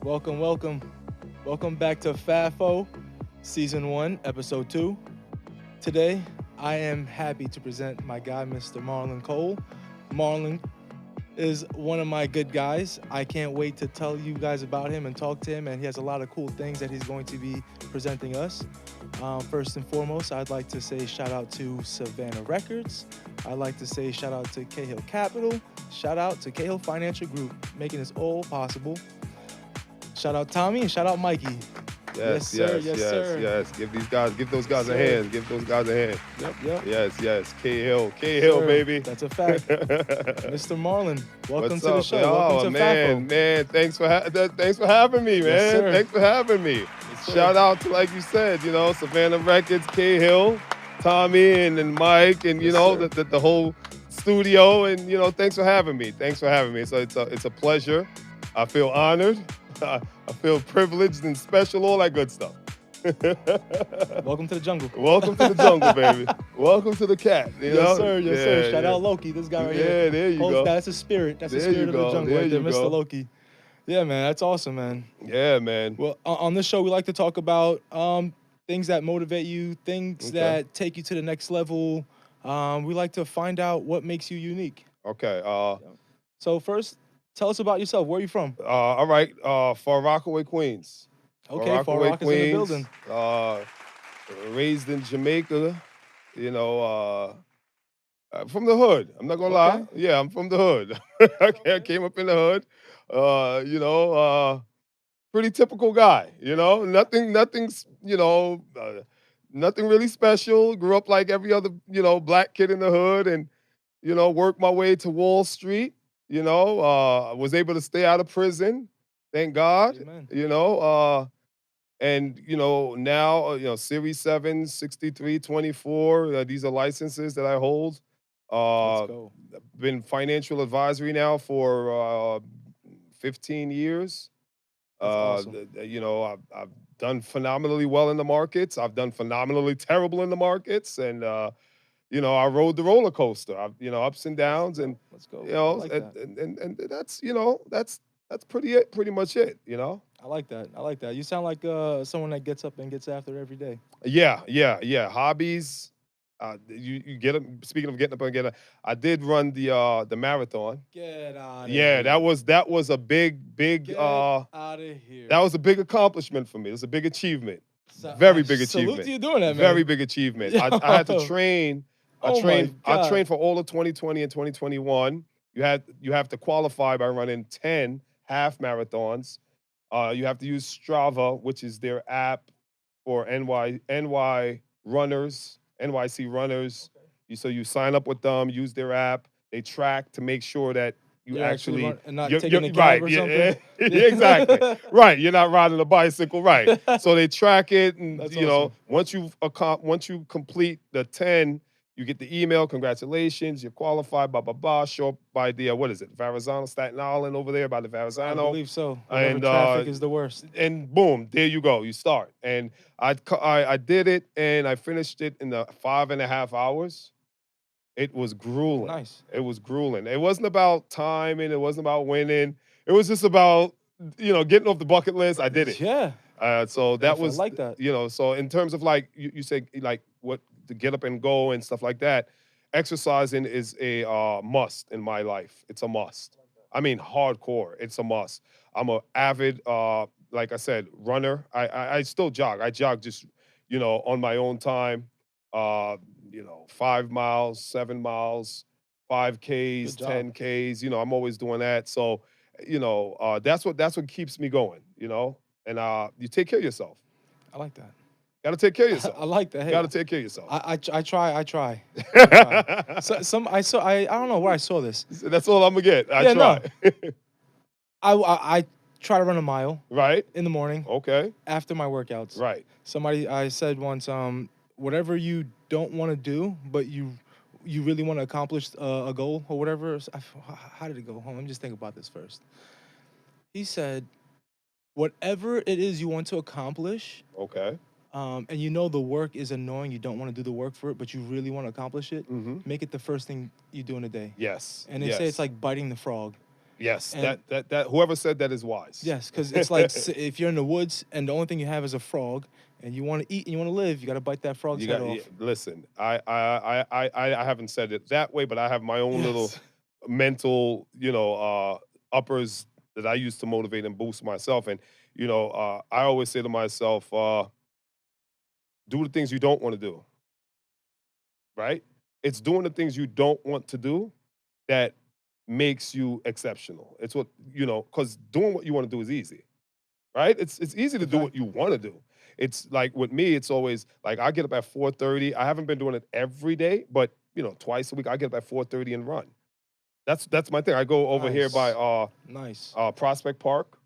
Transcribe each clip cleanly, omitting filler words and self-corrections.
Welcome, welcome. Welcome back to FAFO, Season 1, Episode 2. Today, I am happy to present my guy, Mr. Marlon Cole. Marlon is one of my good guys. I can't wait to tell you guys about him and talk to him, and he has a lot of cool things that he's going to be presenting us. First and foremost, I'd like to say shout out to Savannah Records. I'd like to say shout out to Cahill Capital. Shout out to Cahill Financial Group, making this all possible. Shout out Tommy and shout out Mikey. Yes, sir. yes, Yes, yes, sir. yes. Give those guys a sir. hand. Give those guys a hand. Yep. Yes. K Hill, Sir, baby. That's a fact. Mr. Marlon, welcome What's to the up, show. man? Welcome to FAFO. Man. Thanks for having me, man. Yes, sir. Thanks for having me. sir. Shout out to, like you said, Savannah Records, K Hill, Tommy, and Mike, and Yes, sir. the whole studio, and thanks for having me. So it's a pleasure. I feel honored. I feel privileged and special, all that good stuff. Welcome to the jungle. Welcome to the jungle, baby. Welcome to the cat. Yes, sir. Shout out Loki, this guy right here. Yeah, there you go. That's a spirit. That's the There spirit you of the go. jungle There right there, you Mr. go. Loki. Yeah, man, that's awesome, man. Yeah, man. Well, on this show, we like to talk about things that motivate you, things Okay. that take you to the next level. We like to find out what makes you unique. Okay. So first, tell us about yourself. Where are you from? All right. Far Rockaway, Queens. Okay, Far Rock is in the building. Raised in Jamaica. From the hood. I'm not gonna lie. Yeah, I'm from the hood. I came up in the hood. Pretty typical guy. Nothing's. Nothing really special. Grew up like every other, black kid in the hood, and worked my way to Wall Street. Was able to stay out of prison. Thank God. Amen. And now Series 7, 63, 24. These are licenses that I hold. Let's go. Been financial advisory now for 15 years. That's awesome. I've done phenomenally well in the markets. I've done phenomenally terrible in the markets, and I rode the roller coaster. Ups and downs, and Let's go. I like that. and that's pretty much it. I like that. You sound like someone that gets up and gets after it every day. Yeah. Hobbies. You get up. Speaking of getting up and getting up, I did run the marathon. Get out of Yeah, here. that was a big Get out of here. that was a big accomplishment for me. It was a big achievement. So- Very big Salute achievement. to you doing that, man. Very big achievement. I had to train. Oh my I God. trained for all of 2020 and 2021. You have to qualify by running 10 half marathons. You have to use Strava, which is their app for NYC runners. So you sign up with them, use their app. They track to make sure that you You're actually run- and not you're- taking you're- a cab or yeah, something. yeah, exactly. Right, you're not riding a bicycle, right? So they track it, and That's awesome. once you complete the 10, you get the email. Congratulations, you're qualified. Blah blah blah. Show up by the what is it? Verrazano, Staten Island, over there by the I Verrazano. believe so. Whenever And traffic is the worst. and boom, there you go. You start, and I did it, and I finished it in the 5.5 hours. It was grueling. Nice. It was grueling. It wasn't about timing. It wasn't about winning. It was just about getting off the bucket list. I did it. Yeah. So that Definitely was like that. So in terms of like you say like what to get up and go and stuff like that, exercising is a must in my life. It's a must. I mean, hardcore. It's a must. I'm a avid, like I said, runner. I still jog. I jog just on my own time. 5 miles, 7 miles, 5Ks, Good job. 10Ks. I'm always doing that. So that's what keeps me going. And you take care of yourself. I like that. Got to take care of yourself. I like that. Hey, Got to take care of yourself. I try. I try. I don't know where I saw this. That's all I'm gonna get. I Yeah, no. try. I try to run a mile Right? in the morning Okay. after my workouts. Right. I said once, whatever you don't want to do, but you really want to accomplish a goal or whatever. How did it go? Hold on, let me just think about this first. He said, whatever it is you want to accomplish, Okay. and you know the work is annoying, you don't want to do the work for it, but you really want to accomplish it, Mm-hmm. make it the first thing you do in a day. Yes. And they say it's like biting the frog. Yes, And that whoever said that is wise. yes, because it's like if you're in the woods and the only thing you have is a frog, and you want to eat and you want to live, you got to bite that frog's You head got yeah, off. listen. I haven't said it that way, but I have my own little Yes. mental, uppers that I use to motivate and boost myself. And I always say to myself, do the things you don't want to do. Right? It's doing the things you don't want to do that makes you exceptional. It's what because doing what you want to do is easy, right? It's easy to do Okay. what you want to do. It's like with me, it's always like I get up at 4:30. I haven't been doing it every day, but twice a week I get up at 4:30 and run. That's my thing. I go over here by Nice. Nice. Prospect Park.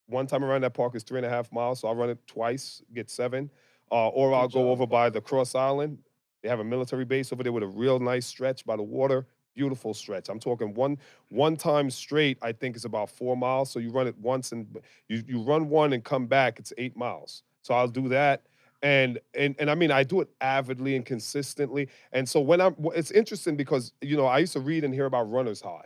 One time around that park is 3.5 miles, so I run it twice, get 7. Or I'll Good go job. over by the Cross Island. They have a military base over there with a real nice stretch by the water. Beautiful stretch. I'm talking one time straight. I think it's about 4 miles. So you run it once and you run one and come back. It's 8 miles. So I'll do that. And I mean I do it avidly and consistently. And so it's interesting because I used to read and hear about runners high,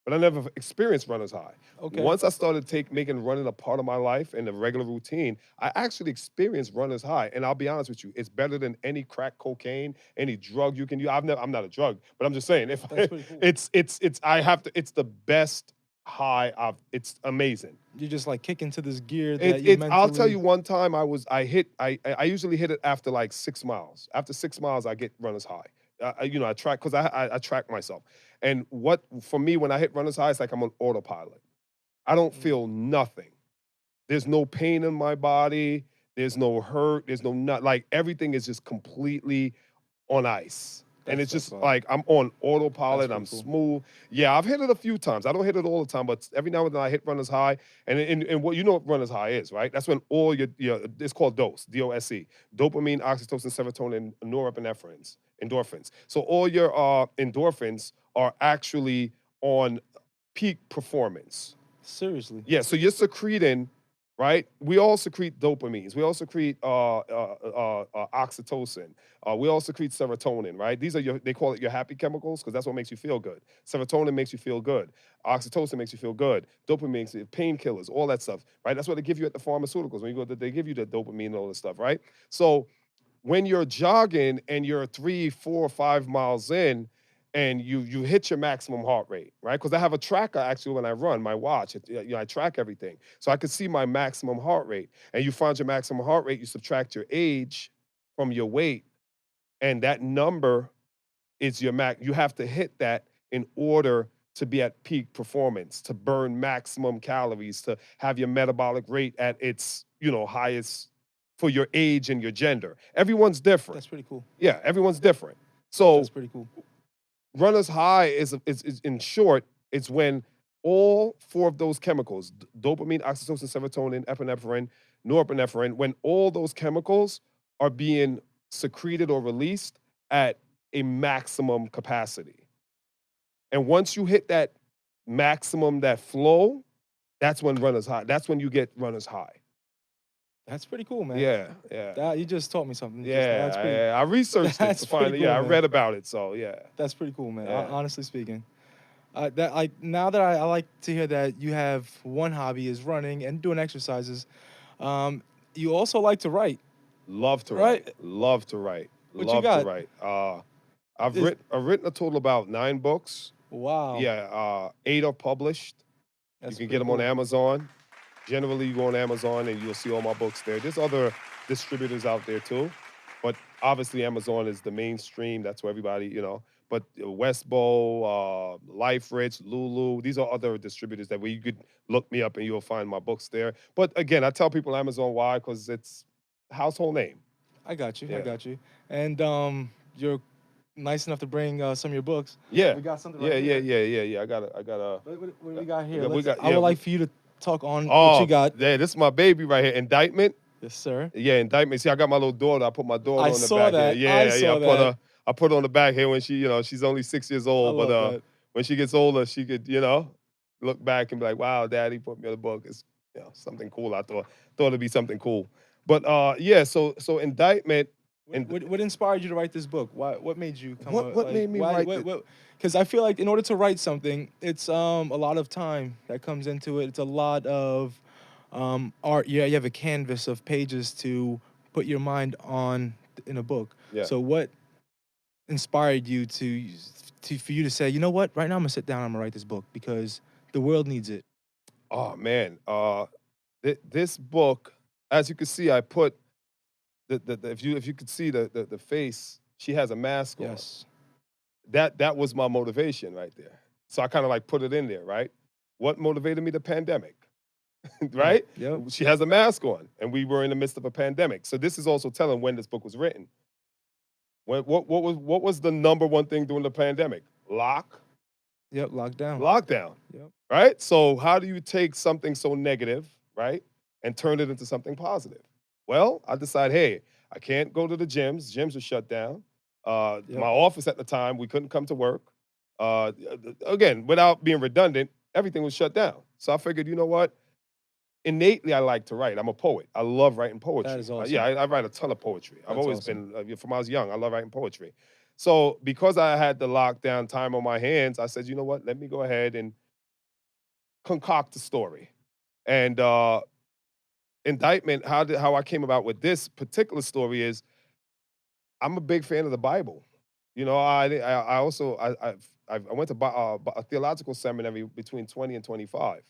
but I never experienced runner's high. Okay. Once I started making running a part of my life and a regular routine, I actually experienced runner's high. And I'll be honest with you, it's better than any crack cocaine, any drug you can use. I'm not a drug, but I'm just saying, if That's pretty cool. it's I have to, it's the best high it's amazing. You just like kick into this gear It that you it I'll tell mentally. you one time I usually hit it after like 6 miles. After 6 miles, I get runner's high. I track because I track myself. And what for me when I hit runner's high, it's like I'm on autopilot. I don't Mm, feel nothing. There's no pain in my body. There's no hurt. There's no nut. Like everything is just completely on ice. And it's that's just like I'm on that's autopilot. I'm pretty cool. smooth. Yeah, I've hit it a few times. I don't hit it all the time, but every now and then I hit runner's high. And what what runner's high is, right? That's when all your it's called DOSE, DOSE, dopamine, oxytocin, serotonin, norepinephrines, endorphins. So all your endorphins are actually on peak performance. Seriously. Yeah, so you're secreting, right? We all secrete dopamines. We all secrete oxytocin. We all secrete serotonin, right? These are they call it your happy chemicals because that's what makes you feel good. Serotonin makes you feel good. Oxytocin makes you feel good. Dopamine makes you painkillers, all that stuff, right? That's what they give you at the pharmaceuticals. When you go, they give you the dopamine and all this stuff, right? So when you're jogging and you're 3, 4, 5 miles in and you hit your maximum heart rate, right? Because I have a tracker actually when I run, my watch. I track everything. So I can see my maximum heart rate. And you find your maximum heart rate, you subtract your age from your weight, and that number is your max. You have to hit that in order to be at peak performance, to burn maximum calories, to have your metabolic rate at its, highest for your age and your gender. Everyone's different. That's pretty cool. Yeah, everyone's different. That's So pretty cool. runner's high is in short, it's when all four of those chemicals, dopamine, oxytocin, serotonin, epinephrine, norepinephrine, when all those chemicals are being secreted or released at a maximum capacity. And once you hit that maximum, that flow, that's when runner's high. That's when you get runner's high. That's pretty cool, man. Yeah, yeah. That you just taught me something just now. Yeah, I researched it That's to pretty find. cool, Yeah, I man. read about it. So yeah, That's pretty cool, man. yeah. Honestly speaking, that now that I like to hear that you have one hobby is running and doing exercises. Um, you also like to write, Love to write. right? Love to write. What you Love to got? write. Is I've written a total about 9 books. wow, Yeah, 8 are published. You that's can get pretty them on cool. Amazon. Generally, you go on Amazon and you'll see all my books there. There's other distributors out there too, but obviously Amazon is the mainstream. That's where everybody. But Westbow, Life Rich, Lulu, these are other distributors that where you could look me up and you'll find my books there. But again, I tell people Amazon why because it's a household name. I got you. I Yeah. got you. And you're nice enough to bring some of your books. Yeah. We got something Yeah, right yeah, here. yeah, yeah, yeah. I got a. What do we got here? We Let's. got I would yeah. like for you to talk on what you Oh, got. yeah, this is my baby right here. Indictment. Yes, sir. Yeah, indictment. See, I got my little daughter. I put my daughter I on the saw back here. that. I Yeah, yeah. saw that. I put her on the back here when she's only 6 years I old. But love that. when she gets older, she could, look back and be like, "Wow, Daddy put me on the book." It's something cool. I thought it'd be something cool. But yeah, so indictment. And What inspired you to write this book? Why? What made you come what up? what Like, made me why? write it? What? Because I feel like in order to write something, it's a lot of time that comes into it. It's a lot of art. Yeah, you have a canvas of pages to put your mind on in a book. Yeah. So what inspired you to for you to say, you know what? Right now, I'm gonna sit down. I'm gonna write this book because the world needs it. Oh man, this book, as you can see, I put if you could see the face, she has a mask on. Yes. That was my motivation right there. So I kind of like put it in there, right? What motivated me? The pandemic, Mm, right? yep. She has a mask on, and we were in the midst of a pandemic. So this is also telling when this book was written. What was the number one thing during the pandemic? Yep. Lockdown. Lockdown, Yep. right? So how do you take something so negative, right, and turn it into something positive? Well, I decided, hey, I can't go to the gyms. Gyms are shut down. My Yep. office at the time, we couldn't come to work. Again, without being redundant, everything was shut down. So I figured, you know what? Innately, I like to write. I'm a poet. I love writing That poetry. is Yeah, awesome. I write a ton of poetry. I've That's always awesome. been, from I was young, I love writing poetry. So because I had the lockdown time on my hands, I said, you know what? Let me go ahead and concoct a story. And indictment, how I came about with this particular story is I'm a big fan of the Bible. You know, I also I went to a theological seminary between 20 and 25,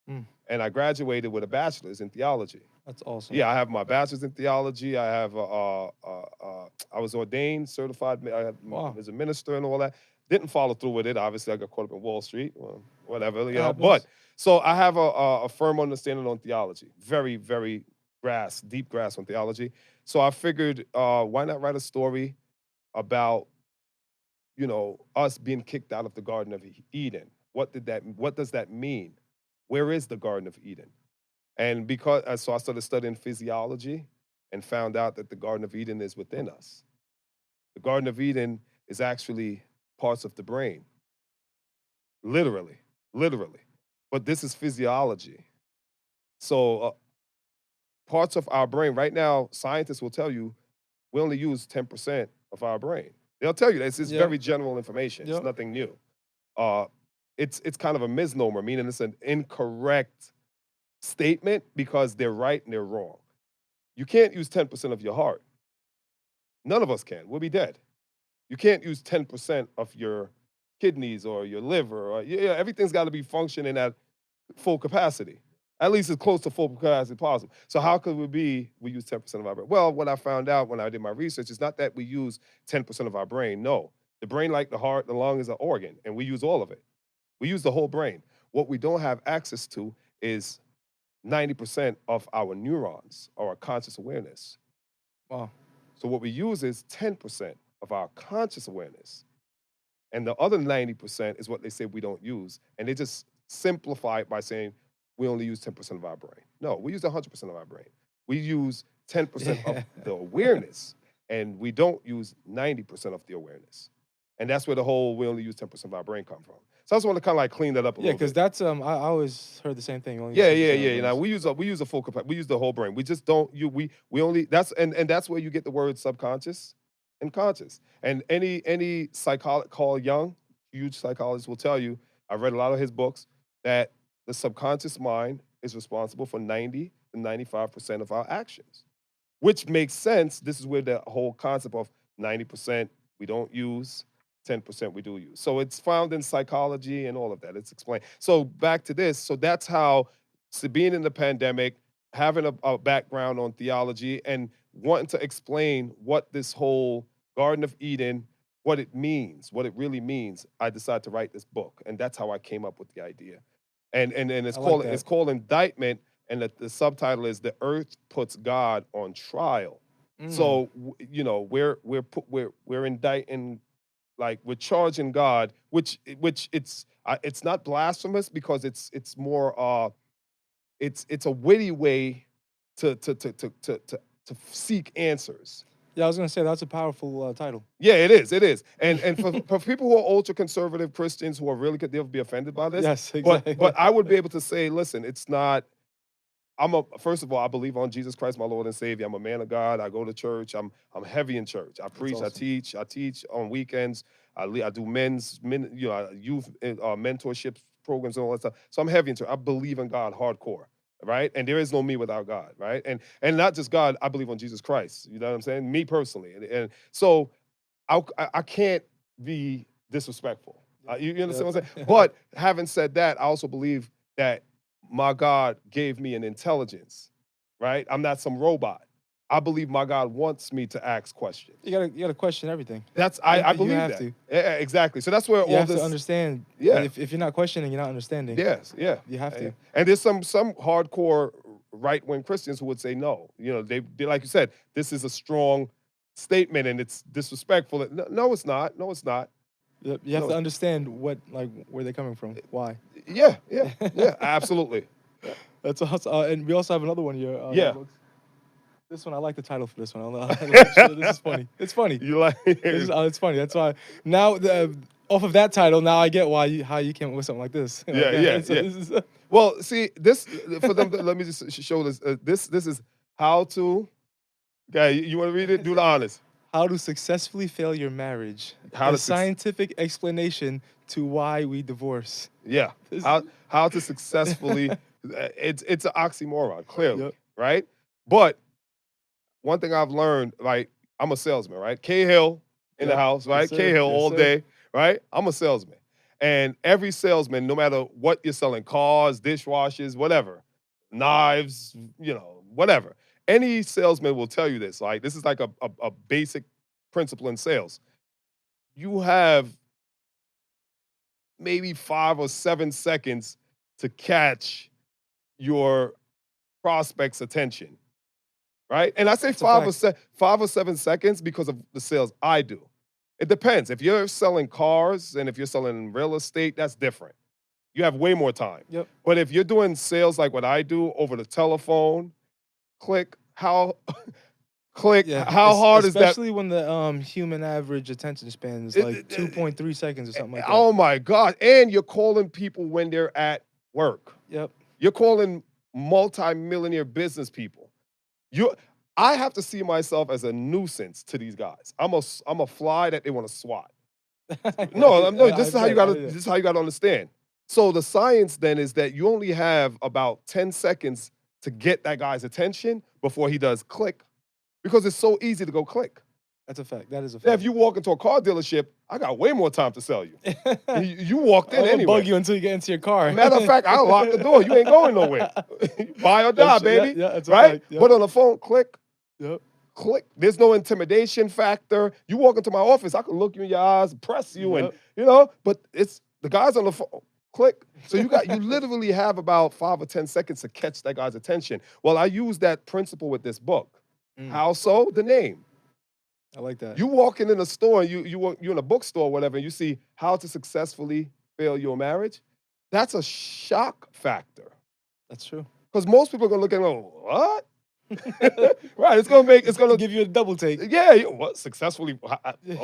Mm, and I graduated with a bachelor's in theology. that's awesome. Yeah, I have my bachelor's in theology. I have I was ordained, certified Wow. as a minister and all that. Didn't follow through with it. Obviously, I got caught up in Wall Street, well, whatever, It you know. But happens. so I have a firm understanding on theology, very, very deep grasp on theology. So I figured, why not write a story about us being kicked out of the Garden of Eden? What does that mean? Where is the Garden of Eden? And because so I started studying physiology and found out that the Garden of Eden is within us. The Garden of Eden is actually parts of the brain, literally, literally. But this is physiology. So parts of our brain right now, scientists will tell you we only use 10% of our brain. They'll tell you that it's Yep. very general information. It's Yep. nothing new. Uh, it's kind of a misnomer, meaning it's an incorrect statement because they're right and they're wrong. You can't use 10% of your heart. None of us can. We'll be dead. You can't use 10% of your kidneys or your liver. Or, yeah, everything's got to be functioning at full capacity, at least as close to full capacity as possible. So how could we use 10% of our brain? Well, what I found out when I did my research is not that we use 10% of our brain. No, the brain, like the heart, the lung, is an organ, and we use all of it. We use the whole brain. What we don't have access to is 90% of our neurons or our conscious awareness. Wow. So what we use is 10% of our conscious awareness. And the other 90% is what they say we don't use. And they just simplify it by saying we only use 10% of our brain. No, we use 100% of our brain. We use 10% of Yeah. the awareness, and we don't use 90% of the awareness. And that's where the whole we only use 10% of our brain come from. So I just want to kind of like clean that up a Yeah, little because bit. that's I always heard the same thing. You only use Yeah, 10% yeah, of our yeah. You know, brains. we use a full capacity. We use the whole brain. We just don't we only and that's where you get the word subconscious and conscious. And any psychologist, Carl Jung, huge psychologist, will tell you. I've read a lot of his books that the subconscious mind is responsible for 90 to 95% of our actions, which makes sense. This is where the whole concept of 90% we don't use, 10% we do use. So it's found in psychology and all of that. It's explained. So back to this. So that's how, so being in the pandemic, having a background on theology and wanting to explain what this whole Garden of Eden, what it means, what it really means, I decided to write this book. And that's how I came up with the idea. And I like it's that. called Indictment, and the subtitle is "The Earth Puts God on Trial." Mm. So we're indicting, like we're charging God, which it's not blasphemous because it's more it's a witty way to seek answers. Yeah, I was gonna say that's a powerful title. Yeah, it is, and for people who are ultra conservative Christians who are really they'll be offended by this, Yes, but exactly. I would be able to say, listen, it's not. first of all, I believe on Jesus Christ, my Lord and Savior. I'm a man of God. I go to church. I'm heavy in church. I That's preach. awesome. I teach on weekends. I do youth mentorship programs and all that stuff. So I'm heavy in church. I believe in God hardcore, right? And there is no me without God, right? And not just God. I believe on Jesus Christ. You know what I'm saying? Me personally, and so I can't be disrespectful. You understand what I'm saying? Yep. But having said that, I also believe that my God gave me an intelligence, right? I'm not some robot. I believe my God wants me to ask questions. You gotta question everything. That's I You believe have that. to. Yeah, exactly. So that's where You all have to this. understand. Yeah. If you're not questioning, you're not understanding. Yes. Yeah. You have to. And there's some hardcore right wing Christians who would say no. You know, they like you said, this is a strong statement and it's disrespectful. No, no, it's not. No, it's not. You have No, to understand where they're coming from. Why? yeah, absolutely. Yeah. That's awesome. And we also have another one here. Yeah. This one, I like the title for this one. This is funny. It's funny. You like It's funny. That's why now off of that title, now I get how you came up with something like this. Yeah, yeah, So yeah. this is, Well, see, this for them. Let me just show this. This is how to. Okay, you want to read it? Do the honors. how to successfully fail your marriage. How A to scientific explanation to why we divorce. yeah. This- How to successfully. It's an oxymoron, clearly, Yep. right? But one thing I've learned, like I'm a salesman, right? K Hill in the Yep. house, Yes, right? K sir. Hill Yes, all sir. day, right? I'm a salesman. And every salesman, no matter what you're selling, cars, dishwashers, whatever, knives, whatever. Any salesman will tell you this. Like, this is like a basic principle in sales. You have maybe 5 or 7 seconds to catch your prospect's attention, right? And I say That's a fact. 5 or 7 seconds because of the sales I do. It depends. If you're selling cars and if you're selling real estate, that's different. You have way more time. Yep. But if you're doing sales like what I do over the telephone, click how click Yeah. how hard is that? Especially when the human average attention span is like 2.3 seconds or something like that. Oh my God. And you're calling people when they're at work. Yep. You're calling multi-millionaire business people. You I have to see myself as a nuisance to these guys. I'm a fly that they want to swat. No, this is how you gotta this is how you gotta understand. So the science then is that you only have about 10 seconds to get that guy's attention before he does click. Because it's so easy to go click. That's a fact. That is a Now, fact. if you walk into a car dealership, I got way more time to sell you. You walked in I'm gonna anyway. bug you until you get into your car. Matter of fact, I'll lock the door. You ain't going nowhere. Buy or die, baby. Yeah, that's a right? fact. Yep. But on the phone, click, Yep. click. There's no intimidation factor. You walk into my office, I can look you in your eyes, press you, and but it's the guys on the phone. Click. So you literally have about 5 or 10 seconds to catch that guy's attention. Well, I use that principle with this book. How so? The name. I like that. You walking in a store and you're in a bookstore or whatever, and you see how to successfully fail your marriage. That's a shock factor. That's true. Because most people are gonna look at it and go, what? Right. It's gonna give you a double take. Yeah, what successfully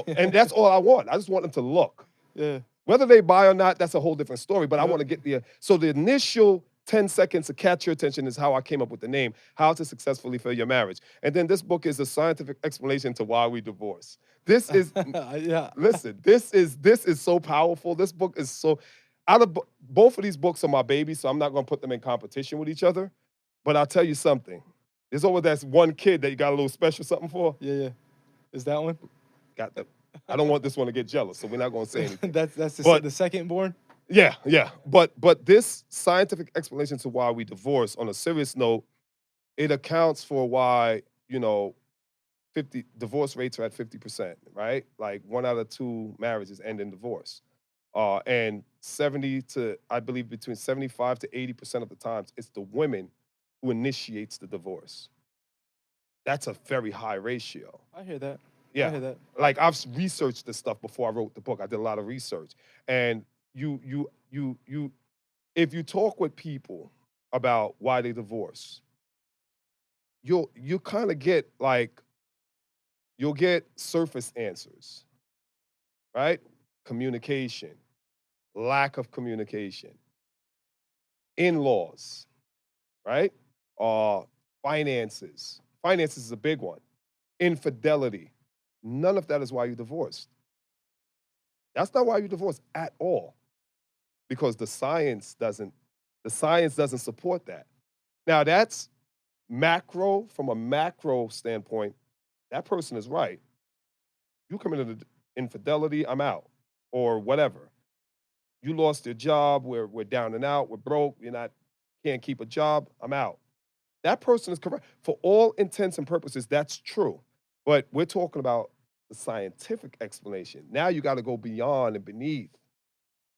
and that's all I want. I just want them to look. Yeah. Whether they buy or not, that's a whole different story. But I Yep. want to get there. So the initial 10 seconds to catch your attention is how I came up with the name, How to Successfully Fail Your Marriage. And then this book is a scientific explanation to why we divorce. This is Yeah. listen, this is so powerful. This book is so out of both of these books are my babies, so I'm not gonna put them in competition with each other. But I'll tell you something. There's always that one kid that you got a little special something for. Yeah. Is that one? Got them. I don't want this one to get jealous, so we're not gonna say anything. that's the second born. Yeah. But this scientific explanation to why we divorce, on a serious note, it accounts for why, 50 divorce rates are at 50%, right? Like 1 out of 2 marriages end in divorce. And I believe between 75 to 80% of the times, it's the women who initiates the divorce. That's a very high ratio. I hear that. Yeah. I hear that. Like I've researched this stuff before I wrote the book. I did a lot of research. And if you talk with people about why they divorce, you kind of get you'll get surface answers, right? Communication, lack of communication, in-laws, right? uh, finances. Finances is a big one. Infidelity. None of that is why you divorced. That's not why you divorced at all, because the science doesn't support that. Now that's macro, from a macro standpoint, that person is right. You committed infidelity, I'm out, or whatever. You lost your job, we're down and out, we're broke, you're not can't keep a job, I'm out. That person is correct. For all intents and purposes, that's true. But we're talking about the scientific explanation. Now you got to go beyond and beneath.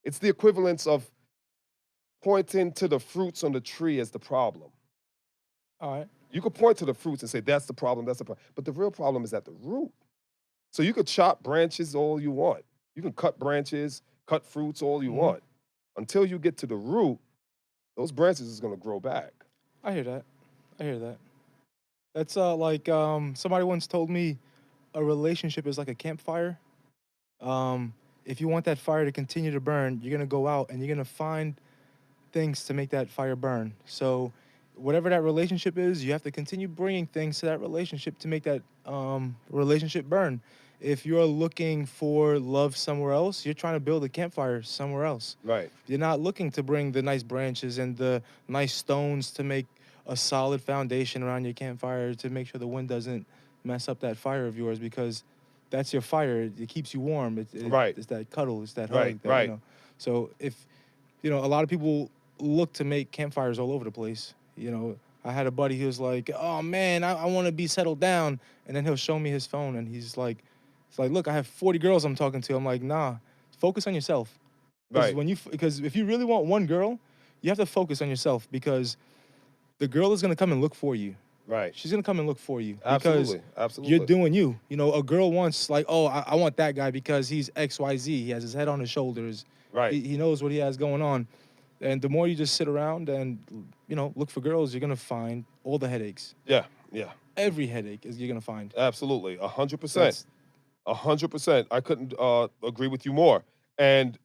It's the equivalence of pointing to the fruits on the tree as the problem. All right. You could point to the fruits and say, that's the problem, that's the problem. But the real problem is at the root. So you could chop branches all you want. You can cut branches, cut fruits all you Hmm. want. Until you get to the root, those branches is going to grow back. I hear that. I hear that. That's like somebody once told me a relationship is like a campfire. Um, if you want that fire to continue to burn, you're gonna go out and you're gonna find things to make that fire burn. So, whatever that relationship is, you have to continue bringing things to that relationship to make that relationship burn. If you're looking for love somewhere else, you're trying to build a campfire somewhere else. Right. You're not looking to bring the nice branches and the nice stones to make a solid foundation around your campfire to make sure the wind doesn't mess up that fire of yours because that's your fire. It keeps you warm. Right. It's that cuddle. It's that Right. hug. That Right. So if a lot of people look to make campfires all over the place. I had a buddy who was like, "Oh man, I want to be settled down," and then he'll show me his phone, and it's like, "Look, I have 40 girls I'm talking to." I'm like, "Nah, focus on yourself." Because Right. because if you really want one girl, you have to focus on yourself because the girl is gonna come and look for you. Right. She's gonna come and look for you because Absolutely. you're Absolutely. doing you. A girl wants like, oh, I want that guy because he's X Y Z. He has his head on his shoulders. Right. He knows what he has going on. And the more you just sit around and look for girls, you're gonna find all the headaches. Yeah. Yeah. Every headache is you're gonna find. Absolutely. 100%. That's 100%. I couldn't agree with you more. And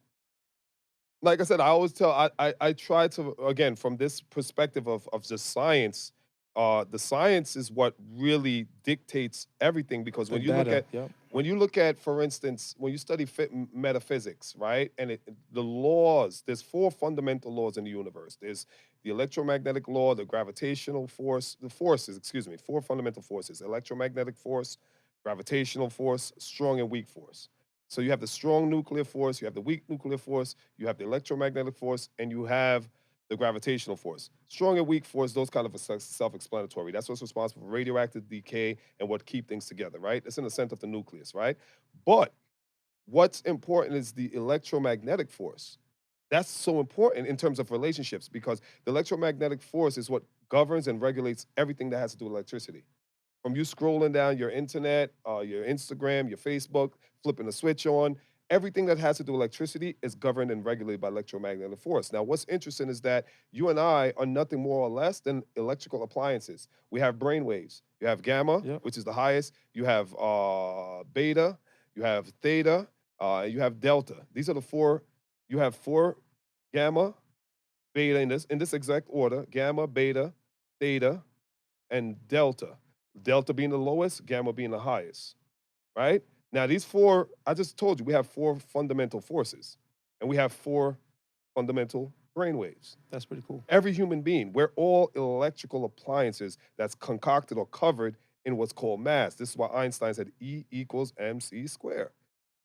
like I said, I always tell I try to, again, from this perspective of just science. The science is what really dictates everything, because the when you look data. at Yep. for instance, when you study metaphysics, right, and the laws, there's four fundamental laws in the universe. There's the electromagnetic law, the gravitational force, the forces, excuse me, four fundamental forces: electromagnetic force, gravitational force, strong and weak force. So you have the strong nuclear force, you have the weak nuclear force, you have the electromagnetic force, and you have the gravitational force. Strong and weak force, those kind of are self-explanatory. That's what's responsible for radioactive decay and what keep things together, right? It's in the center of the nucleus, right? But what's important is the electromagnetic force. That's so important in terms of relationships, because the electromagnetic force is what governs and regulates everything that has to do with electricity. From you scrolling down your internet, your Instagram, your Facebook, flipping a switch on, everything that has to do with electricity is governed and regulated by electromagnetic force. Now, what's interesting is that you and I are nothing more or less than electrical appliances. We have brain waves. You have gamma, Yep. which is the highest. You have beta. You have theta. You have delta. These are the four. You have four: gamma, beta, in this exact order: gamma, beta, theta, and delta. Delta being the lowest, gamma being the highest, right? Now, these four, I just told you, we have four fundamental forces, and we have four fundamental brain waves. That's pretty cool. Every human being, we're all electrical appliances that's concocted or covered in what's called mass. This is why Einstein said E equals mc squared.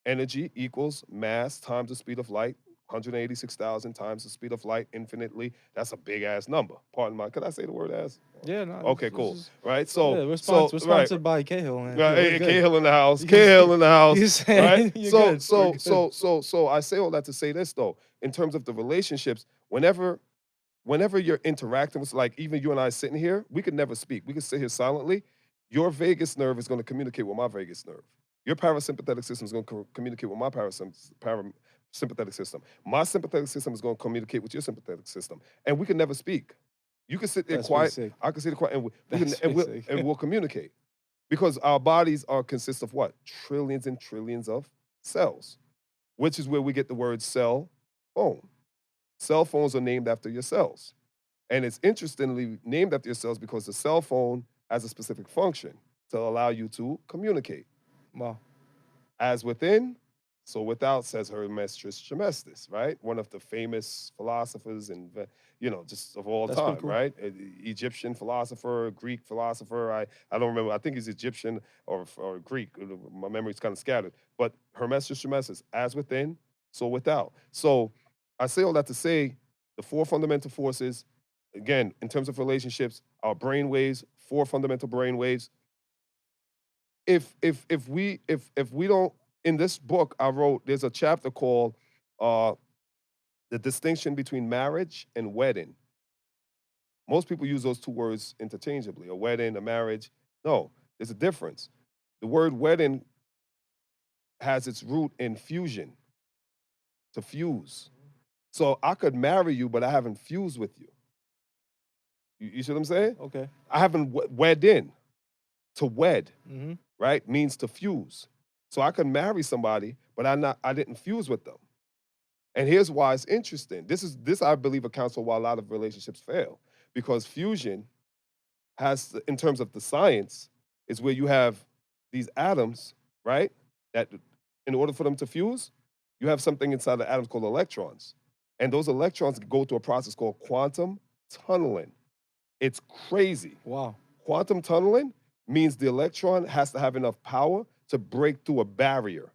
Energy equals mass times the speed of light, 186,000 times the speed of light infinitely. That's a big ass number. Pardon my, could I say the word ass? Yeah. No. Okay, This cool. is Right? yeah. We're Right. sponsored by Cahill, man. Right. We're Hey, good. Cahill in the house. You s- Cahill in the house. you Right? say you're good. We're good. So I say all that to say this though. In terms of the relationships, whenever you're interacting with, like, even you and I sitting here, we could never speak. We could sit here silently. Your vagus nerve is going to communicate with my vagus nerve. Your parasympathetic system is going to communicate with my parasympathetic system. My sympathetic system is going to communicate with your sympathetic system, and we can never speak. You can sit there That's pretty quiet. sick. I can sit there quiet, and That's pretty sick. we'll communicate, because our bodies are consist of what, trillions and trillions of cells, which is where we get the word cell phone. Cell phones are named after your cells. And it's interestingly named after yourselves because the cell phone has a specific function to allow you to communicate. Wow. As within, so without, says Hermes Trismegistus, right? One of the famous philosophers and just of all That's pretty time, cool. right? Egyptian philosopher, Greek philosopher. I don't remember. I think he's Egyptian or Greek. My memory's kind of scattered. But Hermes Trismegistus, as within, so without. So I say all that to say the four fundamental forces. Again, in terms of relationships, our brain waves, four fundamental brain waves. If we don't, in this book I wrote, there's a chapter called uh the distinction between marriage and wedding. Most people use those two words interchangeably, a wedding, a marriage. No, there's a difference. The word wedding has its root in fusion, to fuse. So I could marry you, but I haven't fused with you. You see what I'm saying? Okay. I haven't wed in. To wed, Mm-hmm. right, means to fuse. So I could marry somebody, but I didn't fuse with them. And here's why it's interesting. This I believe accounts for why a lot of relationships fail. Because fusion has, in terms of the science, is where you have these atoms, right? That in order for them to fuse, you have something inside the atoms called electrons. And those electrons go through a process called quantum tunneling. It's crazy. Wow. Quantum tunneling means the electron has to have enough power to break through a barrier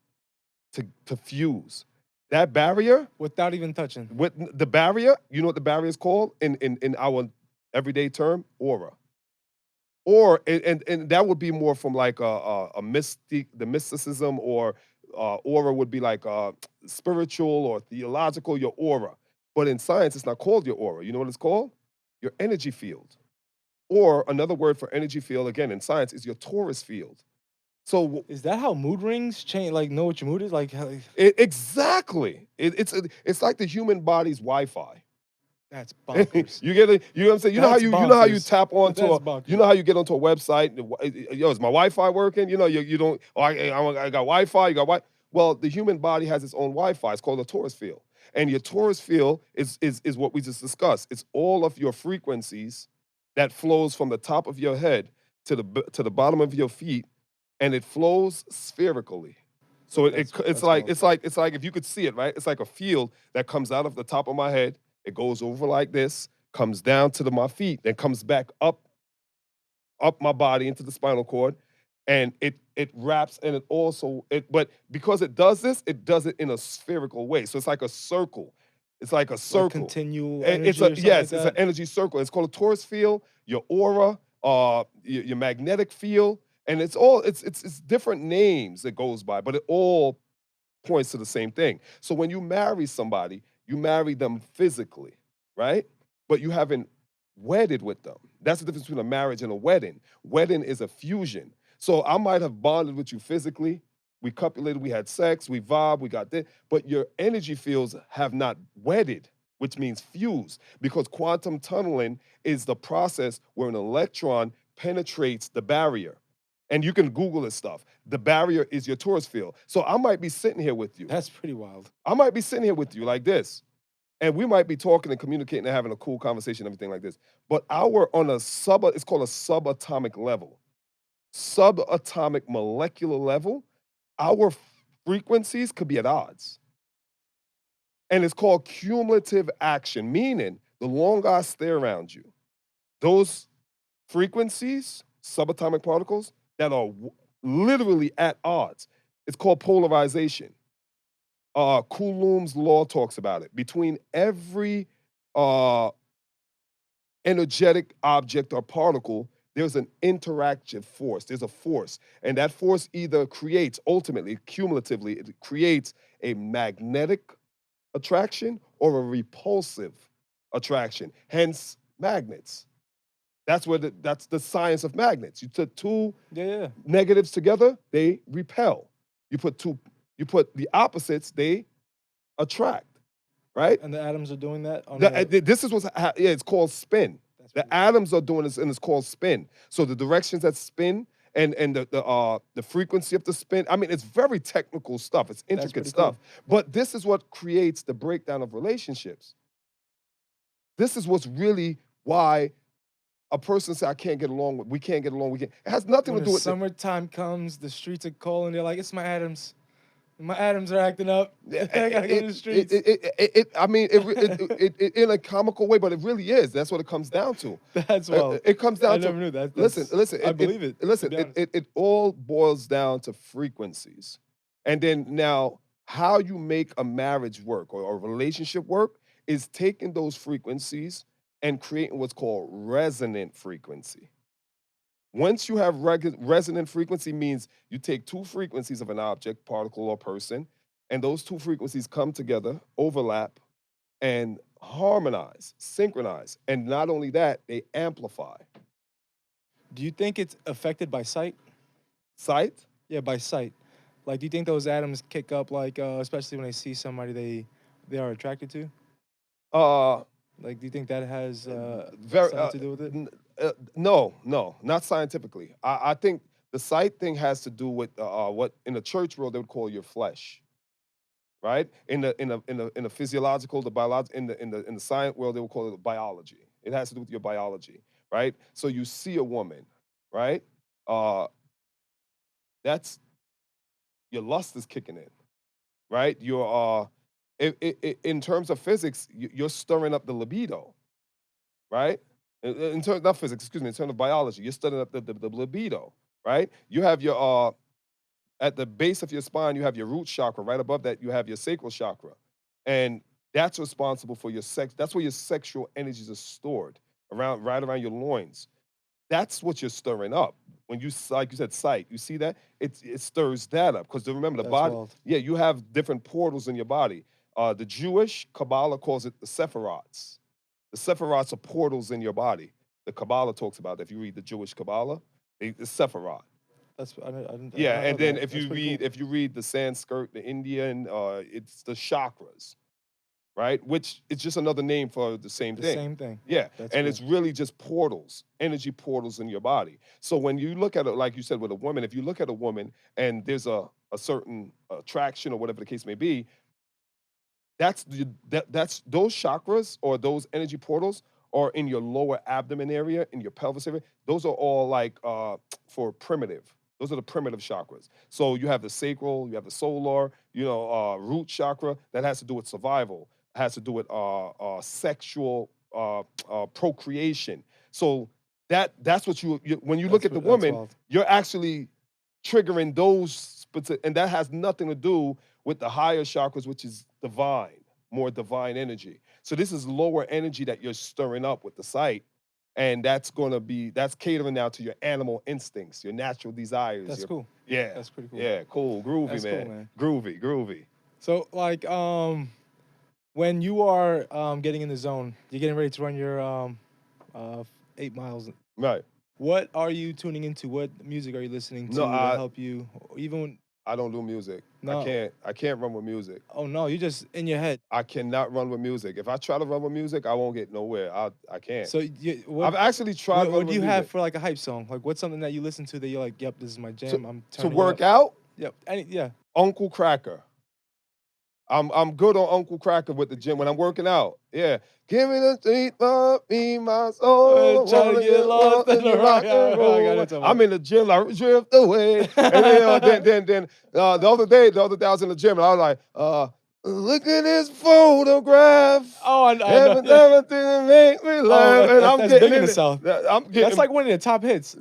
to fuse. That barrier, Without even touching. with the barrier, you know what the barrier is called in our everyday term? Aura. Or and that would be more from like a mystic, the mysticism, or aura would be like spiritual or theological, your aura. But in science, it's not called your aura. You know what it's called? Your energy field. Or another word for energy field, again, in science, is your torus field. So Is that how mood rings change? Like, know what your mood is? Like, exactly. It's like the human body's Wi-Fi. that's bonkers. You get it? You know what I'm saying? That's You know how you bonkers. tap onto That's a bonkers. you know how you get onto a website. Yo, is my Wi-Fi working? You don't. Oh, I got Wi-Fi. You got Wi. Well, the human body has its own Wi-Fi. It's called a torus field, and your torus field is what we just discussed. It's all of your frequencies that flows from the top of your head to the bottom of your feet, and it flows spherically. So it's That's like wild. it's like if you could see it, right? It's like a field that comes out of the top of my head. It goes over like this, comes down to my feet, then comes back up my body into the spinal cord, and it wraps, and but because it does it in a spherical way. So it's like a circle. It's like a Like circle. continual It's energy a or something like yes, it's an that. energy circle. It's called a torus field, your aura, your magnetic field, and it's different names it goes by, but it all points to the same thing. So when you marry somebody, you marry them physically, right? But you haven't wedded with them. That's the difference between a marriage and a wedding. Wedding is a fusion. So I might have bonded with you physically. We copulated, we had sex, we vibed, we got this, but your energy fields have not wedded, which means fused, because quantum tunneling is the process where an electron penetrates the barrier. And you can Google this stuff. The barrier is your torus field. So I might be sitting here with you. That's pretty wild. I might be sitting here with you like this. And we might be talking and communicating and having a cool conversation, everything like this. But on it's called a subatomic level. Subatomic molecular level, our frequencies could be at odds. And it's called cumulative action, meaning the longer I stay around you, those frequencies, subatomic particles, that are literally at odds. It's called polarization. Coulomb's law talks about it. Between every uh, energetic object or particle, there's an interactive force. There's a force. And that force either creates, ultimately, cumulatively, it creates a magnetic attraction or a repulsive attraction. Hence, magnets. That's the science of magnets. You put two Yeah. negatives together, they repel. You put the opposites, they attract, right? And the atoms are doing that on This is it's called spin. That's The pretty atoms are doing this, and it's called spin. So the directions that spin and the frequency of the spin. I mean, it's very technical stuff. It's intricate pretty stuff. cool. But this is what creates the breakdown of relationships. This is what's really why a person say I can't get along with, we can't get along, we can't. It has nothing When to the do with summertime comes, the streets are cold, and they're like, "It's my Adams. My Adams are acting up. Yeah, I gotta go to the streets." I mean, in a comical way, but it really is. That's what it comes down to. That's wild. It comes I down to never knew that. listen, That's listen. I believe it. To Listen. be honest, It all boils down to frequencies, and then now how you make a marriage work or a relationship work is taking those frequencies and creating what's called resonant frequency. Once you have resonant frequency means you take two frequencies of an object, particle, or person, and those two frequencies come together, overlap, and harmonize, synchronize. And not only that, they amplify. do you think it's affected by sight? Sight? Yeah, by sight. Like, do you think those atoms kick up, like, especially when they see somebody they are attracted to? Uh, Like, do you think that has very something to do with it? no, no, not scientifically. I think the sight thing has to do with what in the church world they would call your flesh, right? In the physiological, the biological, in the science world they would call it biology. It has to do with your biology, right? So you see a woman, right? Uh, that's your lust is kicking in, right? You're in terms of physics, you're stirring up the libido, right? In terms not physics, excuse me, in terms of biology, you're stirring up the libido, right? You have your at the base of your spine, you have your root chakra. Right above that, you have your sacral chakra. And that's responsible for your sex. That's where your sexual energies are stored, right around your loins. That's what you're stirring up. When you, like you said, sight, you see that? It stirs that up. Because remember, the That's body, wild. yeah, you have different portals in your body. The Jewish Kabbalah calls it the Sephirots. The Sephirots are portals in your body. The Kabbalah talks about it. If you read the Jewish Kabbalah, the Sephirot. I did Yeah, not know and then that. That's pretty cool. if you read the Sanskrit, the Indian, it's the chakras, right? Which is just another name for the same The thing. same thing. Yeah, That's and cool. it's really just portals, energy portals in your body. So when you look at it, like you said, with a woman, if you look at a woman and there's a certain attraction or whatever the case may be, that's those chakras or those energy portals are in your lower abdomen area, in your pelvis area. Those are all like for primitive. Those are the primitive chakras. So you have the sacral, you have the solar, root chakra that has to do with survival, has to do with sexual procreation. So that's what when you look at the That's woman, wild. you're actually triggering those and that has nothing to do with the higher chakras, which is divine, more divine energy. So this is lower energy that you're stirring up with the sight. And that's catering now to your animal instincts, your natural desires. That's cool. Yeah. That's pretty cool. Yeah, cool. Groovy, That's cool, man. man. Groovy, groovy. So, like, when you are getting in the zone, you're getting ready to run your uh, 8 miles. Right. What are you tuning into? What music are you listening No, to help you? Even when, I don't do music. no, I can't run with music. oh no, you just in your head. I cannot run with music. If I try to run with music, I won't get nowhere. I can't. So, I've actually tried what running do you with have music. for like a hype song? Like, what's something that you listen to that you're like, yep, this is my jam. I'm To turning work it up. out, Yep. Yeah. Uncle Cracker. I'm good on Uncle Cracker with the gym when I'm working out. Yeah. Give me the street for me, my soul. Trying to get lost in the rock and roll. I got it, I'm in the gym, like drift away. And then the other day I was in the gym and I was like, look at this photograph. Oh, I know. Everything that make me laugh. And I'm That's getting big in the South. I'm getting. That's like one of the top hits.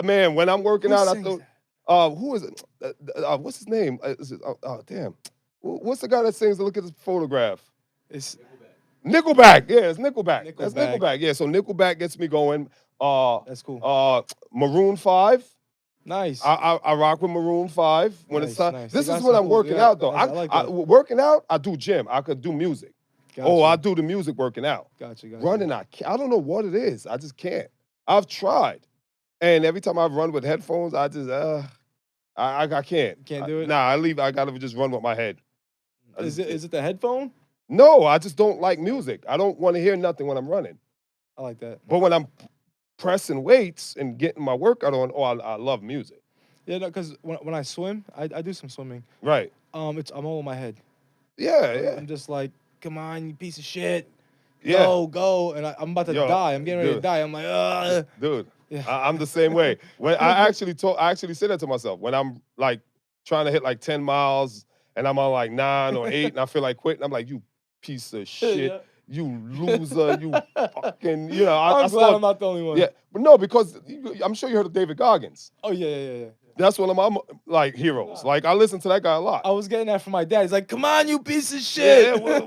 Man, when I'm working Who out, I sings thought, who is it? What's his name? Damn. What's the guy that sings? Look at this photograph. It's Nickelback. Yeah, it's Nickelback. That's Nickelback. Nickelback. Yeah, so Nickelback gets me going. That's cool. Maroon 5. Nice. I rock with Maroon 5 when it's Nice, time. nice. This They got is when some I'm cool- working yeah, out though. I like that. Working out, I do gym. I could do music. Gotcha. I do the music working out. Gotcha. Running, I don't know what it is. I just can't. I've tried, and every time I run with headphones, I just I can't. Can't do it? Nah, I gotta just run with my head. Is it the headphone? No, I just don't like music. I don't want to hear nothing when I'm running. I like that. But when I'm pressing weights and getting my workout on, I love music. Yeah, no, because when I swim, I do some swimming. Right. I'm all in my head. Yeah, yeah. I'm just like, come on, you piece of shit. Yeah, go, and I'm about to yo, die. I'm getting ready to dude, die. I'm like, ugh. dude. Yeah. I'm the same way. When I actually say that to myself when I'm like trying to hit like 10 miles and I'm on like 9 or 8 and I feel like quitting. I'm like, you piece of shit, Yeah. you loser, you fucking, I I'm glad start, I'm not the only one. yeah, but no, because I'm sure you heard of David Goggins. Oh yeah. That's one of my like heroes. Like I listen to that guy a lot. I was getting that from my dad. He's like, "Come on, you piece of shit." Yeah,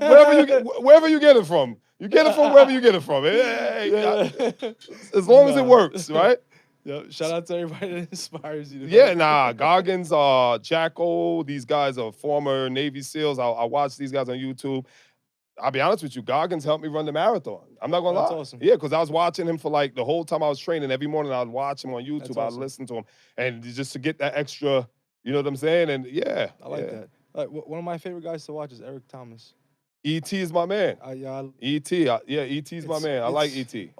wherever you get it from, you get it from wherever you get it from. Yeah. As long as it Nah. works, right? Yo, shout out to everybody that inspires you. Yeah, nah, Goggins, Jacko, these guys are former Navy SEALs. I watch these guys on YouTube. I'll be honest with you, Goggins helped me run the marathon. I'm not gonna That's lie. awesome. Yeah, because I was watching him for like the whole time I was training. Every morning I'd watch him on That's YouTube. I'd awesome. listen to him, and just to get that extra, you know what I'm saying? And yeah, I like yeah. that. Like one of my favorite guys to watch is Eric Thomas. ET is my man. Yeah, ET, yeah, ET's my man. I like ET. Yeah,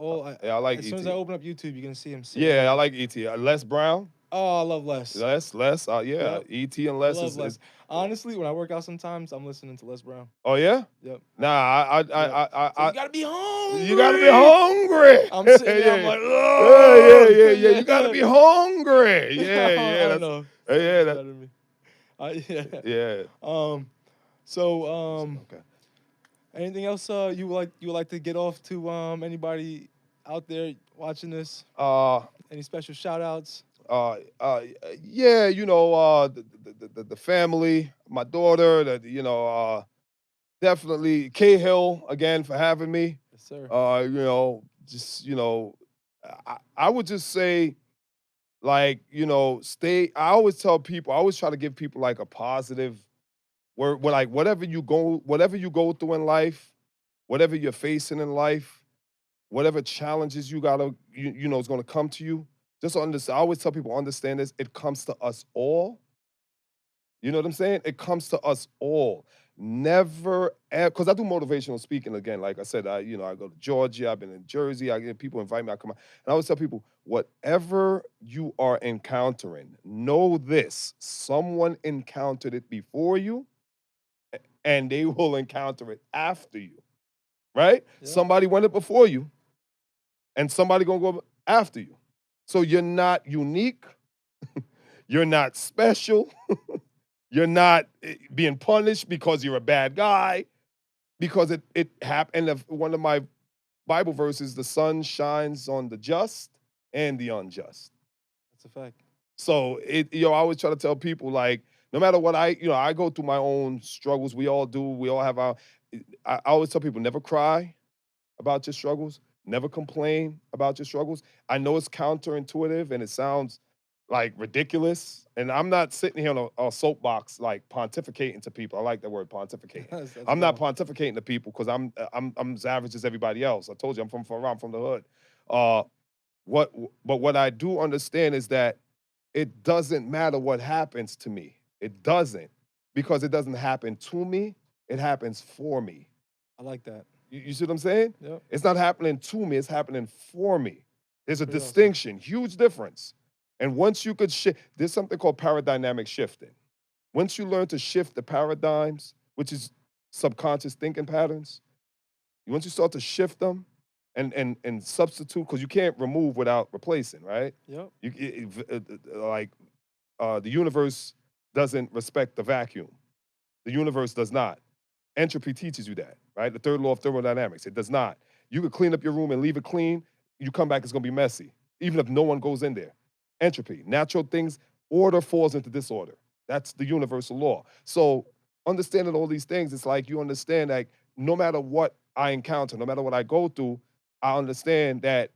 I like as soon as I ET. open up YouTube, you're gonna see him sitting Yeah, I there. like ET. Les Brown, Oh, I love Les. yeah, Yep, ET and I Les love is Les. Honestly, when I work out, sometimes I'm listening to Les Brown. oh yeah? Yep. Nah, Yep. So you I gotta be hungry. you gotta be hungry. I'm sitting there. I'm Yeah, like, yeah, oh, yeah. You gotta be hungry. Yeah, I yeah. don't That's know. yeah, Something's that better than me. Yeah. yeah. So Okay. anything else you would like to get off to anybody out there watching this? Uh, Any special shout outs? yeah. The family, my daughter. Definitely K Hill again for having me. Yes, sir. Just I would just say like stay. I always tell people. I always try to give people like a positive where like whatever you go through in life, whatever you're facing in life, whatever challenges you gotta you know is gonna come to you. Just understand. I always tell people understand this. It comes to us all. You know what I'm saying? It comes to us all. Never, because I do motivational speaking again. Like I said, I go to Georgia. I've been in Jersey. I get people invite me. I come out, and I always tell people, whatever you are encountering, know this: someone encountered it before you, and they will encounter it after you. Right? Yeah. Somebody went it before you, and somebody gonna go after you. So you're not unique. You're not special. You're not being punished because you're a bad guy, because it happened. And one of my Bible verses, the sun shines on the just and the unjust. That's a fact. So I always try to tell people like, no matter what I go through my own struggles. We all do. We all have our. I always tell people never cry about your struggles. Never complain about your struggles. I know it's counterintuitive and it sounds like ridiculous. And I'm not sitting here on a soapbox like pontificating to people. I like that word pontificating. That's I'm not bomb. pontificating to people because I'm as average as everybody else. I told you I'm from the hood. Uh, but what I do understand is that it doesn't matter what happens to me. It doesn't because it doesn't happen to me. It happens for me. I like that. You see what I'm saying? Yep. It's not happening to me, it's happening for me. There's a Pretty awesome. distinction, huge difference. And once you could shift, there's something called paradigmatic shifting. Once you learn to shift the paradigms, which is subconscious thinking patterns, once you start to shift them and substitute, because you can't remove without replacing, right? Yep. The universe doesn't respect the vacuum. The universe does not. Entropy teaches you that, right? The third law of thermodynamics. It does not. You could clean up your room and leave it clean. You come back, it's gonna be messy, even if no one goes in there. Entropy, natural things, order falls into disorder. That's the universal law. So understanding all these things, it's like you understand that no matter what I encounter, no matter what I go through, I understand that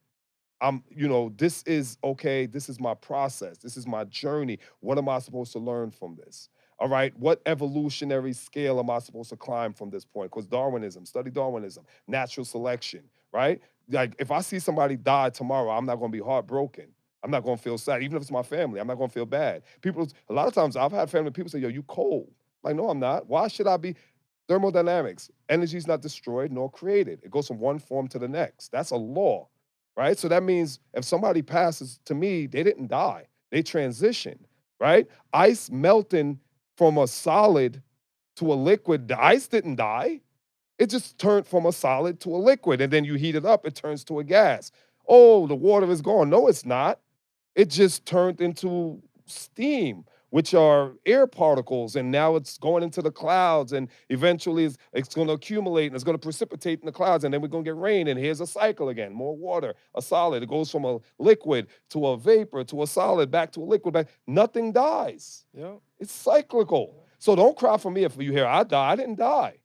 this is okay. This is my process. This is my journey. What am I supposed to learn from this? All right. What evolutionary scale am I supposed to climb from this point? Because study Darwinism, natural selection, right? Like if I see somebody die tomorrow, I'm not going to be heartbroken. I'm not going to feel sad. Even if it's my family, I'm not going to feel bad. A lot of times I've had family people say, yo, you cold. Like, no, I'm not. Why should I be? Thermodynamics. Energy is not destroyed nor created. It goes from one form to the next. That's a law, right? So that means if somebody passes to me, they didn't die. They transitioned, right? Ice melting from a solid to a liquid, the ice didn't die. It just turned from a solid to a liquid, and then you heat it up, it turns to a gas. Oh, the water is gone. No, it's not. It just turned into steam, which are air particles, and now it's going into the clouds, and eventually it's going to accumulate and it's going to precipitate in the clouds, and then we're going to get rain, and here's a cycle again. More water, a solid. It goes from a liquid to a vapor to a solid, back to a liquid. Back. Nothing dies. Yeah. It's cyclical. So don't cry for me if you hear I die. I didn't die.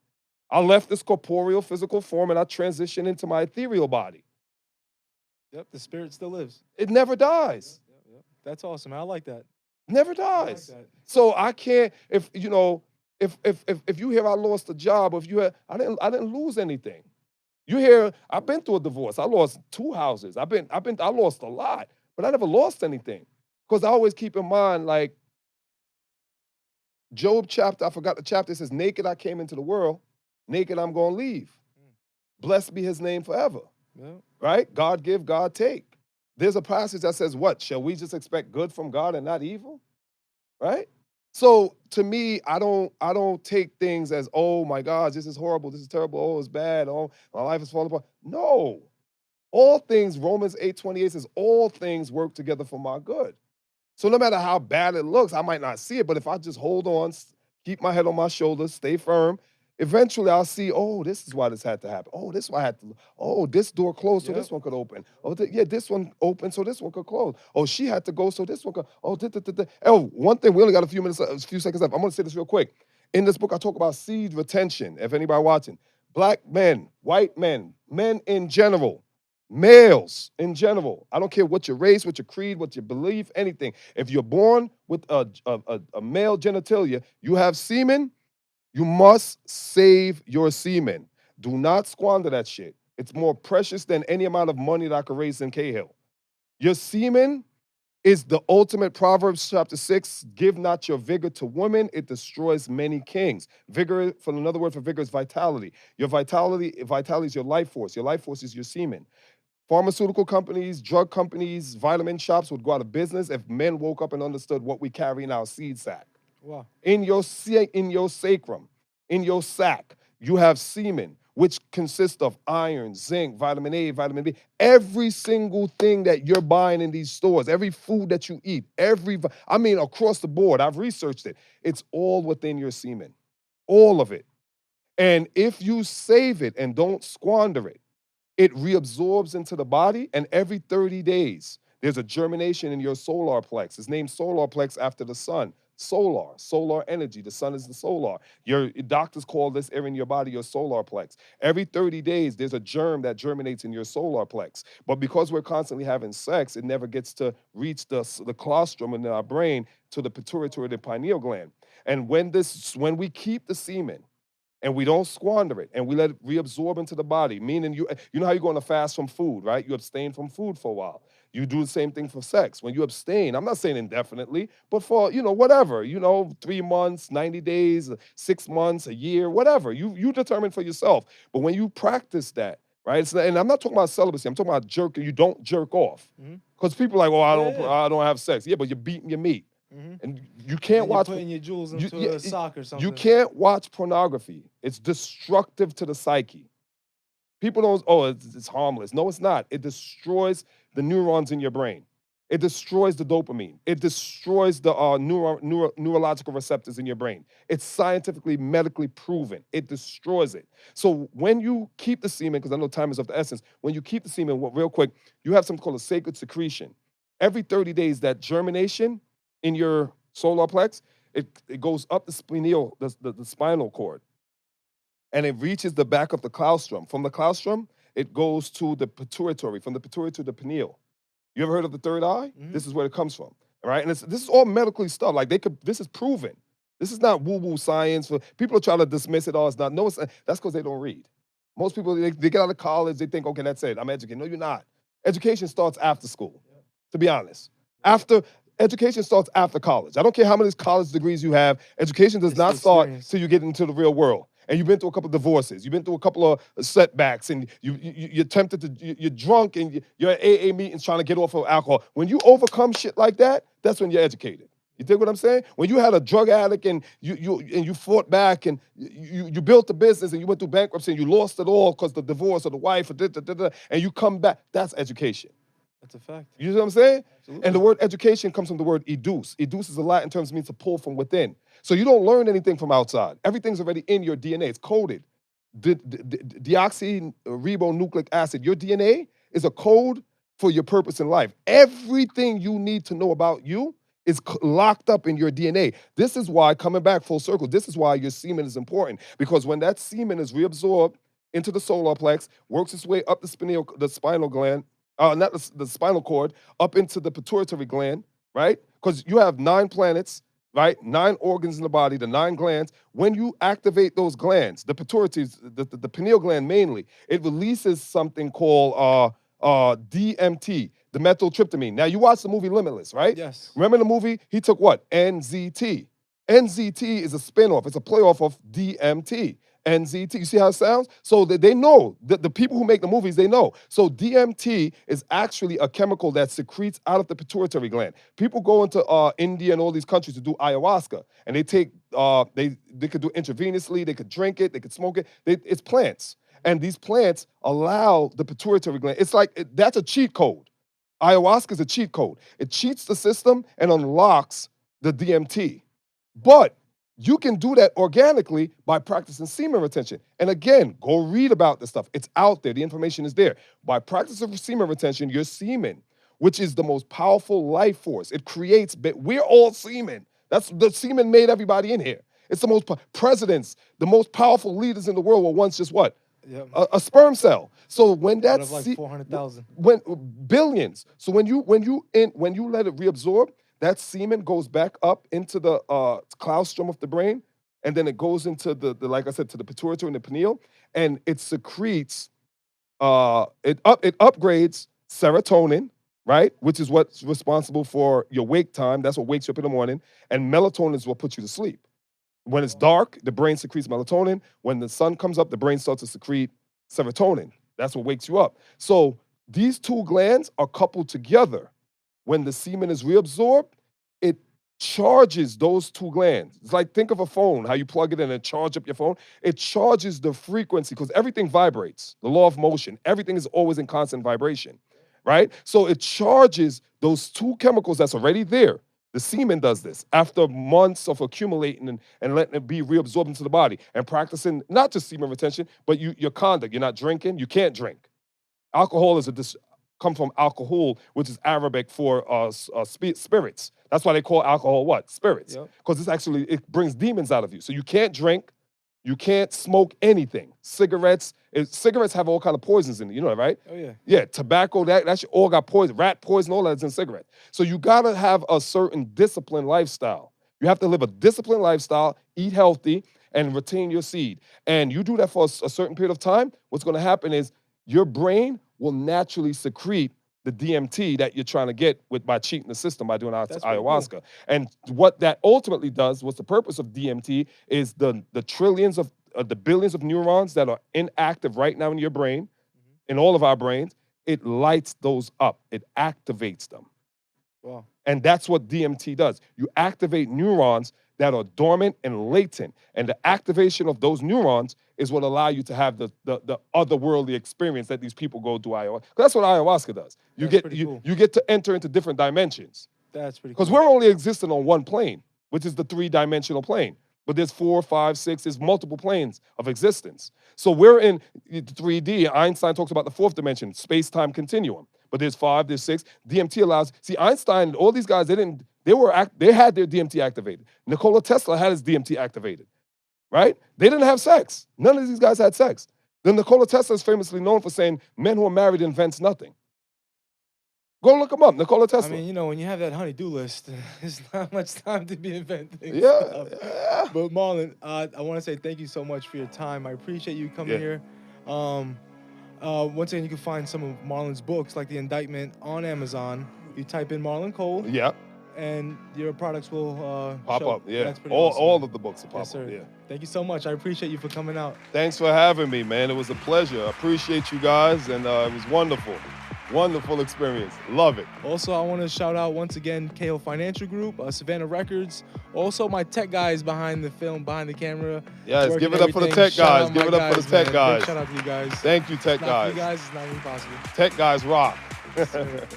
I left this corporeal physical form and I transitioned into my ethereal body. Yep. The spirit still lives. It never dies. Yep. That's awesome. I like that. Never I like dies. that. So I can't, if you know, if you hear I lost a job, if you hear I didn't lose anything. You hear I've been through a divorce. I lost 2 houses. I lost a lot, but I never lost anything. Because I always keep in mind, like Job chapter, I forgot the chapter, it says, naked I came into the world, naked I'm gonna leave. Blessed be his name forever. Yeah. Right? God give, God take. There's a passage that says, what? Shall we just expect good from God and not evil? Right? So to me, I don't take things as, oh my God, this is horrible, this is terrible, oh, it's bad, oh, my life is falling apart. No. All things, Romans 8:28 says, all things work together for my good. So no matter how bad it looks, I might not see it, but if I just hold on, keep my head on my shoulders, stay firm, eventually I'll see, oh, this is why this had to happen. Oh, this is why I had to, oh, this door closed, so Yep. this one could open. Oh, yeah, this one opened, so this one could close. Oh, she had to go, so this one could, oh, Oh, one thing, we only got a few seconds left. I'm gonna say this real quick. In this book, I talk about seed retention, if anybody watching. Black men, white men, men in general, males in general. I don't care what your race, what your creed, what your belief, anything. If you're born with a male genitalia, you have semen, you must save your semen. Do not squander that shit. It's more precious than any amount of money that I could raise in Cahill. Your semen is the ultimate. Proverbs chapter 6, give not your vigor to women, it destroys many kings. Vigor, for another word for vigor, is vitality. Your vitality is your life force. Your life force is your semen. Pharmaceutical companies, drug companies, vitamin shops would go out of business if men woke up and understood what we carry in our seed sack. Wow. In your sacrum, in your sac, you have semen, which consists of iron, zinc, vitamin A, vitamin B. Every single thing that you're buying in these stores, every food that you eat, across the board, I've researched it. It's all within your semen, all of it. And if you save it and don't squander it, it reabsorbs into the body, and every 30 days, there's a germination in your solar plex. It's named solar plex after the sun. Solar energy. The sun is the solar. Your doctors call this area in your body your solar plex. Every 30 days, there's a germ that germinates in your solar plex. But because we're constantly having sex, it never gets to reach the colostrum in our brain to the pituitary, the pineal gland. And when we keep the semen, and we don't squander it, and we let it reabsorb into the body, meaning you know how you go on a fast from food, right? You abstain from food for a while. You do the same thing for sex. When you abstain, I'm not saying indefinitely, but for, whatever, 3 months, 90 days, 6 months, a year, whatever, you determine for yourself. But when you practice that, right? And I'm not talking about celibacy, I'm talking about jerking. You don't jerk off. Because people are like, oh, I don't have sex. Yeah, but you're beating your meat. And you can't And watch. you're putting your jewels into a sock or something. You can't watch pornography. It's destructive to the psyche. People don't. Oh, it's harmless. No, it's not. It destroys the neurons in your brain. It destroys the dopamine. It destroys the neurological receptors in your brain. It's scientifically, medically proven. It destroys it. So when you keep the semen, because I know time is of the essence, when you keep the semen, real quick, you have something called a sacred secretion. Every 30 days, that germination in your solar plex, it goes up the spinal cord, and it reaches the back of the colostrum. From the colostrum, it goes to the pituitary, from the pituitary to the pineal. You ever heard of the third eye? This is where it comes from, all right? And this is all medically stuff. Like this is proven. This is not woo-woo science. People are trying to dismiss it all. It's not. No, that's because they don't read. Most people, they get out of college, they think, okay, that's it. I'm educated. No, you're not. Education starts after school, to be honest. Education starts after college. I don't care how many college degrees you have. Education does not start till you get into the real world. And you've been through a couple of divorces. You've been through a couple of setbacks, and you're tempted to, you're drunk, and you're at AA meetings trying to get off of alcohol. When you overcome shit like that, that's when you're educated. You dig what I'm saying? When you had a drug addict and you fought back and you built a business and you went through bankruptcy and you lost it all because the divorce or the wife or and you come back, that's education. That's a fact. You know what I'm saying? Absolutely. And the word education comes from the word educe. Educe is a Latin term, means to pull from within. So you don't learn anything from outside. Everything's already in your DNA. It's coded. Deoxyribonucleic acid. Your DNA is a code for your purpose in life. Everything you need to know about you is locked up in your DNA. This is why, coming back full circle, this is why your semen is important. Because when that semen is reabsorbed into the solar plex, works its way up the spinal gland, not the spinal cord, up into the pituitary gland, right? Because you have 9 planets, right? 9 organs in the body, the 9 glands. When you activate those glands, the pituitary, the pineal gland mainly, it releases something called DMT, the methyltryptamine. Now, you watched the movie Limitless, right? Yes. Remember the movie? He took what? NZT. NZT is a spinoff. It's a playoff of DMT. NZT. You see how it sounds? So they know, the people who make the movies, they know. So DMT is actually a chemical that secretes out of the pituitary gland. People go into India and all these countries to do ayahuasca, and they take, they could do it intravenously, they could drink it, they could smoke it. It's plants. And these plants allow the pituitary gland. It's like, that's a cheat code. Ayahuasca is a cheat code. It cheats the system and unlocks the DMT. But you can do that organically by practicing semen retention. And again, go read about this stuff. It's out there. The information is there. By practicing semen retention, your semen, which is the most powerful life force, it creates, we're all semen. That's the semen made everybody in here. It's the most, presidents, the most powerful leaders in the world were once just what? Yep. A sperm cell. So when Out that's of like 400,000. when billions. So when you let it reabsorb, that semen goes back up into the claustrum of the brain, and then it goes into the like I said, to the pituitary and the pineal, and it secretes. It upgrades serotonin, right, which is what's responsible for your wake time. That's what wakes you up in the morning, and melatonin is what puts you to sleep. When it's dark, the brain secretes melatonin. When the sun comes up, the brain starts to secrete serotonin. That's what wakes you up. So these 2 glands are coupled together. When the semen is reabsorbed, it charges those 2 glands. It's like, think of a phone, how you plug it in and charge up your phone. It charges the frequency because everything vibrates. The law of motion, everything is always in constant vibration, right? So it charges those 2 chemicals that's already there. The semen does this after months of accumulating and letting it be reabsorbed into the body and practicing not just semen retention, but your conduct. You're not drinking. You can't drink. Alcohol is comes from alcohol, which is Arabic for spirits. That's why they call alcohol what? Spirits. Because it brings demons out of you. So you can't drink. You can't smoke anything. Cigarettes have all kind of poisons in it. You know that, right? Oh, yeah. Yeah, tobacco, that shit all got poison. Rat poison, all that's in cigarettes. So you got to have a certain disciplined lifestyle. You have to live a disciplined lifestyle, eat healthy, and retain your seed. And you do that for a certain period of time, what's going to happen is your brain will naturally secrete the DMT that you're trying to get by cheating the system by doing ayahuasca. Cool. And what that ultimately does, what's the purpose of DMT, is the trillions of the billions of neurons that are inactive right now in your brain, in all of our brains, it lights those up. It activates them. Wow. And that's what DMT does. You activate neurons that are dormant and latent. And the activation of those neurons is what allow you to have the otherworldly experience that these people go through ayahuasca. That's what ayahuasca does. You get to enter into different dimensions. That's pretty cool. Because we're only existing on one plane, which is the 3-dimensional plane. But there's 4, 5, 6, there's multiple planes of existence. So we're in 3D. Einstein talks about the 4th dimension, space-time continuum. But there's 5, there's 6. DMT allows, see, Einstein, all these guys, they had their DMT activated. Nikola Tesla had his DMT activated, right? They didn't have sex. None of these guys had sex. Then Nikola Tesla is famously known for saying, men who are married invents nothing. Go look him up, Nikola Tesla. I mean, when you have that honey-do list, there's not much time to be inventing stuff. But Marlon, I want to say thank you so much for your time. I appreciate you coming here. Once again, you can find some of Marlon's books, like The Indictment, on Amazon. You type in Marlon Cole. Yeah. And your products will pop show. up. Yeah. That's pretty awesome. All of the books will pop yes, sir. up. Yeah. Thank you so much. I appreciate you for coming out. Thanks for having me, man. It was a pleasure. I appreciate you guys, and it was wonderful. Wonderful experience. Love it. Also, I want to shout out once again KO Financial Group, Savannah Records. Also, my tech guys behind the film, behind the camera. Yes, give it up for the tech guys. Give it up for the tech guys. Big shout out to you guys. Thank you, tech Not for guys. you guys, it's not even possible. Tech guys rock. Yes, sir.